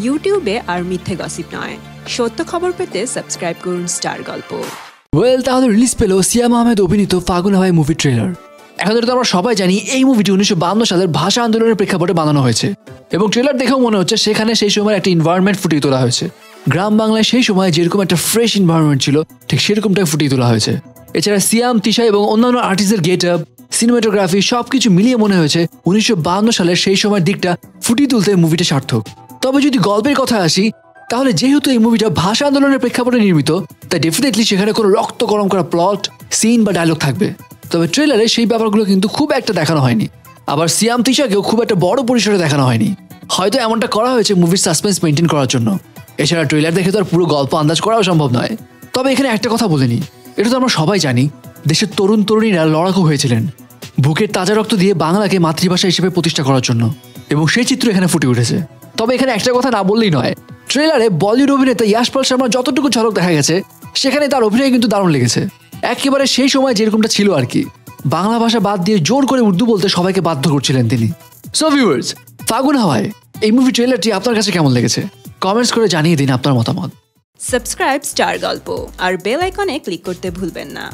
ইউটিউবে আর মিথ্যে গসিপ নয়, সত্য খবর পেতে সাবস্ক্রাইব করুন স্টার গল্প। তাহলে রিলিজ পেল সিয়াম আহমেদ অভিনীত ফাগুন হাওয়ায় মুভি ট্রেলার। এখন তো আমরা সবাই জানি এই মুভিটি 1952 সালের ভাষা আন্দোলনের প্রেক্ষাপটে বানানো হয়েছে এবং ট্রেলার দেখেও মনে হচ্ছে সেখানে সেই সময় একটা এনভায়রনমেন্ট ফুটিয়ে তোলা হয়েছে। গ্রাম বাংলায় সেই সময় যেরকম একটা ফ্রেশ এনভায়রনমেন্ট ছিল ঠিক সেরকমটাই ফুটিয়ে তোলা হয়েছে। এছাড়া সিয়াম, তিশা এবং অন্যান্য আর্টিস্টের গেট আপ, সিনেমাটোগ্রাফি সবকিছু মিলিয়ে মনে হয়েছে 1952 সালের সেই সময়ের দিকটা ফুটিয়ে তুলতে মুভিটা সার্থক। তবে যদি গল্পের কথা আসি, তাহলে যেহেতু এই মুভিটা ভাষা আন্দোলনের প্রেক্ষাপটে নির্মিত, তাই ডেফিনেটলি সেখানে কোনো রক্ত গরম করা প্লট, সিন বা ডায়লগ থাকবে। তবে ট্রেলারে সেই ব্যাপারগুলো কিন্তু খুব একটা দেখানো হয়নি। আবার সিয়াম, তিশাকেও খুব একটা বড় পরিসরে দেখানো হয়নি। হয়তো এমনটা করা হয়েছে মুভির সাসপেন্স মেনটেন করার জন্য। এছাড়া ট্রেলার দেখে তো আর পুরো গল্প আন্দাজ করাও সম্ভব নয়। তবে এখানে একটা কথা বলে নিই, এটা তো আমরা সবাই জানি, দেশের তরুণ তরুণীরা লড়াকু হয়েছিলেন বুকের তাজা রক্ত দিয়ে বাংলাকে মাতৃভাষা হিসেবে প্রতিষ্ঠা করার জন্য, এবং সেই চিত্র এখানে ফুটে উঠেছে। তবে এখানে একটা কথা না বললেই নয়, ট্রেলারে বলিউড অভিনেতা ইয়াশপাল শর্মার যতটুকু ঝলক দেখা গেছে সেখানে তার অভিনয় কিন্তু দারুণ লেগেছে। একেবারে সেই সময় যেরকমটা ছিল আর কি, বাংলা ভাষা বাদ দিয়ে জোর করে উর্দু বলতে সবাইকে বাধ্য করছিলেন তিনি। সো ভিউয়ার্স, ফাগুন হাওয়ায় এই মুভি ট্রেলারটি আপনার কাছে কেমন লেগেছে কমেন্টস করে জানিয়ে দিন আপনার মতামত। সাবস্ক্রাইব স্টার গল্প আর বেল আইকনে ক্লিক করতে ভুলবেন না।